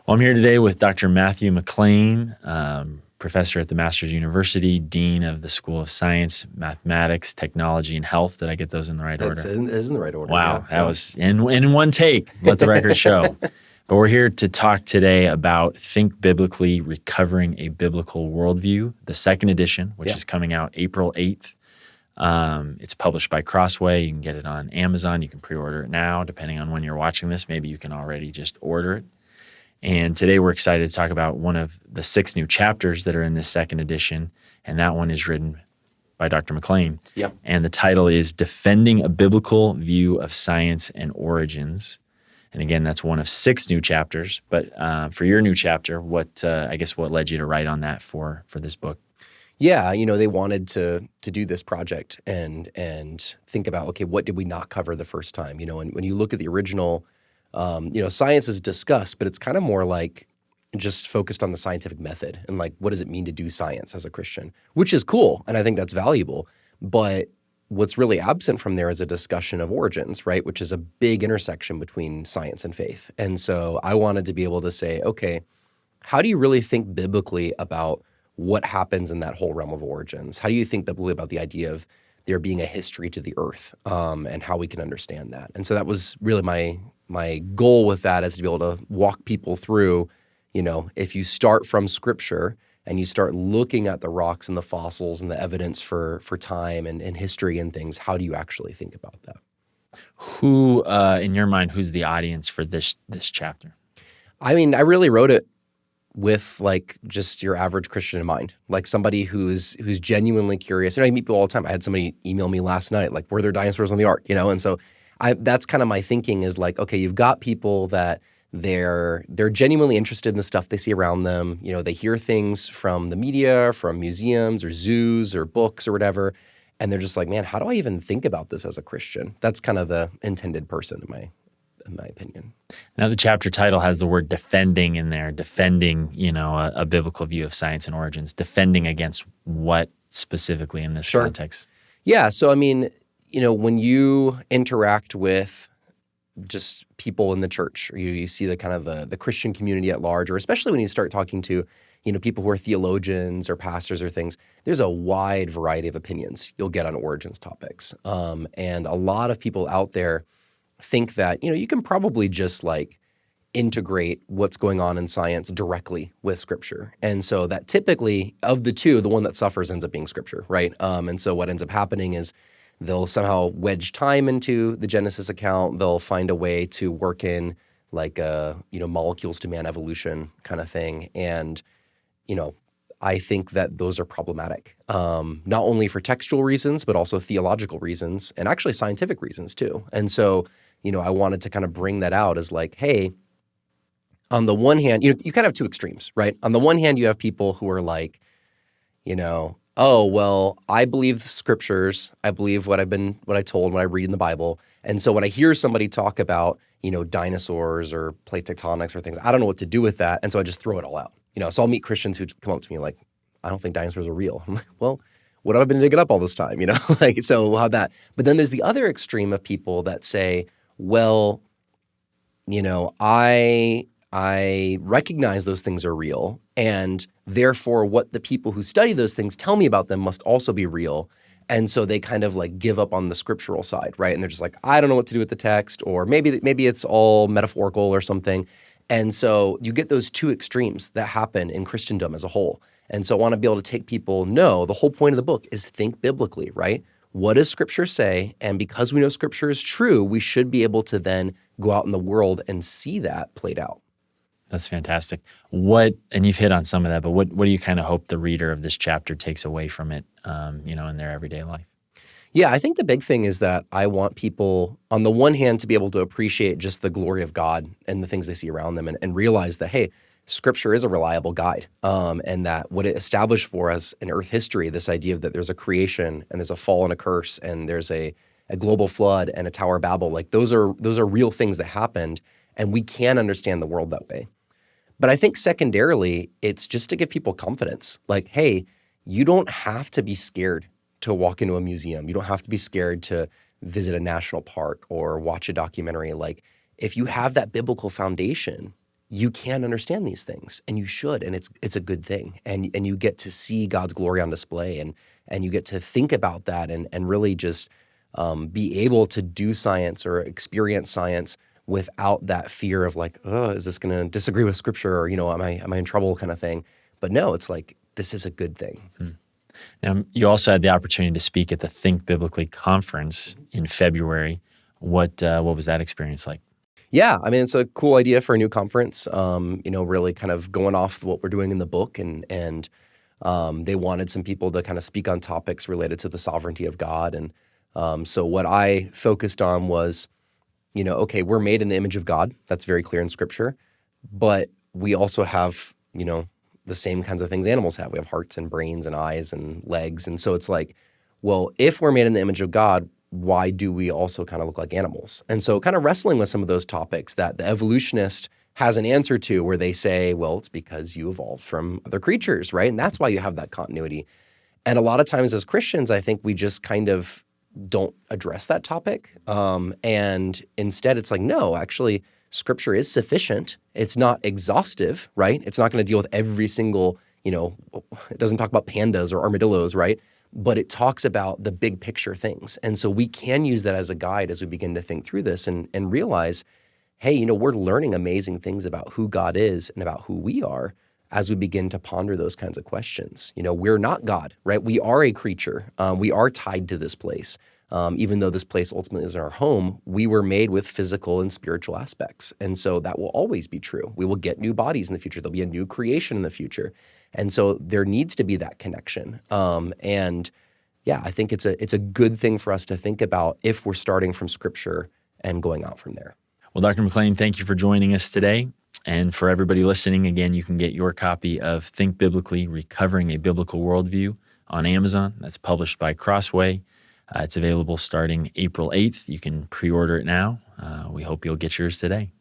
Well, I'm here today with Dr. Matthew McLain, professor at the Masters University, dean of the School of Science, Mathematics, Technology, and Health. Did I get those in the right order? It is in the right order. Wow, that was in one take. Let the record show. But we're here to talk today about Think Biblically, Recovering a Biblical Worldview, the second edition, which is coming out April 8th. It's published by Crossway. You can get it on Amazon. You can pre-order it now, depending on when you're watching this. Maybe you can already just order it. And today we're excited to talk about one of the 6 new chapters that are in this second edition, and that one is written by Dr. McLain. Yep. And the title is Defending a Biblical View of Science and Origins. And again, that's one of 6 new chapters. But for your new chapter, what led you to write on that for this book? Yeah, they wanted to do this project and think about, okay, what did we not cover the first time? When you look at the original, science is discussed, but it's kind of more like just focused on the scientific method and like, what does it mean to do science as a Christian, which is cool. And I think that's valuable. But what's really absent from there is a discussion of origins, right? Which is a big intersection between science and faith. And so I wanted to be able to say, okay, how do you really think biblically about what happens in that whole realm of origins? How do you think biblically about the idea of there being a history to the earth and how we can understand that? And so that was really my goal with that, is to be able to walk people through, if you start from Scripture and you start looking at the rocks and the fossils and the evidence for time and history and things, how do you actually think about that? Who, in your mind, who's the audience for this chapter? I mean, I really wrote it with like just your average Christian in mind, like somebody who's genuinely curious. I meet people all the time. I had somebody email me last night, like, were there dinosaurs on the ark? And so that's kind of my thinking, is like, okay, you've got people that they're genuinely interested in the stuff they see around them. They hear things from the media, from museums or zoos or books or whatever, and they're just like, man, how do I even think about this as a Christian? That's kind of the intended person in my opinion. Now, the chapter title has the word defending in there, defending, a biblical view of science and origins. Defending against what specifically in this context? Yeah, so I mean, when you interact with just people in the church, or you see the kind of the Christian community at large, or especially when you start talking to, people who are theologians or pastors or things, there's a wide variety of opinions you'll get on origins topics. And a lot of people out there think that, you can probably just like integrate what's going on in science directly with Scripture. And so that typically, of the two, the one that suffers ends up being Scripture, right? And so what ends up happening is they'll somehow wedge time into the Genesis account. They'll find a way to work in like molecules to man evolution kind of thing. And, I think that those are problematic, not only for textual reasons, but also theological reasons and actually scientific reasons too. And so, I wanted to kind of bring that out as like, hey, on the one hand, you kind of have two extremes, right? On the one hand, you have people who are like, oh, well, I believe Scriptures. I believe what I told, what I read in the Bible. And so when I hear somebody talk about, dinosaurs or plate tectonics or things, I don't know what to do with that. And so I just throw it all out. So I'll meet Christians who come up to me like, I don't think dinosaurs are real. I'm like, well, what have I been digging up all this time? So we'll have that. But then there's the other extreme of people that say, well, I recognize those things are real, and therefore what the people who study those things tell me about them must also be real. And so they kind of like give up on the scriptural side, right? And they're just like, I don't know what to do with the text, or maybe it's all metaphorical or something. And so you get those two extremes that happen in Christendom as a whole. And so I want to be able to take people, no, the whole point of the book is think biblically, right? What does Scripture say? And because we know Scripture is true, we should be able to then go out in the world and see that played out. That's fantastic. And you've hit on some of that, but what do you kind of hope the reader of this chapter takes away from it, in their everyday life? Yeah, I think the big thing is that I want people, on the one hand, to be able to appreciate just the glory of God and the things they see around them and realize that, hey, Scripture is a reliable guide, and that what it established for us in Earth history, this idea that there's a creation and there's a fall and a curse and there's a global flood and a Tower of Babel, like those are real things that happened, and we can understand the world that way. But I think secondarily, it's just to give people confidence. Like, hey, you don't have to be scared to walk into a museum. You don't have to be scared to visit a national park or watch a documentary. Like, if you have that biblical foundation, you can understand these things, and you should, and it's a good thing. And you get to see God's glory on display, and you get to think about that and really just be able to do science or experience science without that fear of like, oh, is this going to disagree with Scripture, or am I in trouble kind of thing. But no, it's like, this is a good thing. Now, you also had the opportunity to speak at the Think Biblically conference in February. What was that experience like? Yeah, I mean, it's a cool idea for a new conference. Really kind of going off what we're doing in the book, and they wanted some people to kind of speak on topics related to the sovereignty of God. And so what I focused on was, okay, we're made in the image of God. That's very clear in Scripture, but we also have, the same kinds of things animals have. We have hearts and brains and eyes and legs, and so it's like, well, if we're made in the image of God, why do we also kind of look like animals? And so kind of wrestling with some of those topics that the evolutionist has an answer to, where they say, well, it's because you evolved from other creatures, right? And that's why you have that continuity. And a lot of times as Christians, I think we just kind of don't address that topic. And instead it's like, no, actually, Scripture is sufficient. It's not exhaustive, right? It's not going to deal with every single, it doesn't talk about pandas or armadillos, right? But it talks about the big picture things. And so we can use that as a guide as we begin to think through this and realize, hey, we're learning amazing things about who God is and about who we are as we begin to ponder those kinds of questions. We're not God, right? We are a creature. We are tied to this place. Even though this place ultimately is our home, we were made with physical and spiritual aspects. And so that will always be true. We will get new bodies in the future. There'll be a new creation in the future. And so there needs to be that connection. And yeah, I think it's a good thing for us to think about if we're starting from Scripture and going out from there. Well, Dr. McLain, thank you for joining us today. And for everybody listening, again, you can get your copy of Think Biblically, Recovering a Biblical Worldview on Amazon. That's published by Crossway. It's available starting April 8th. You can pre-order it now. We hope you'll get yours today.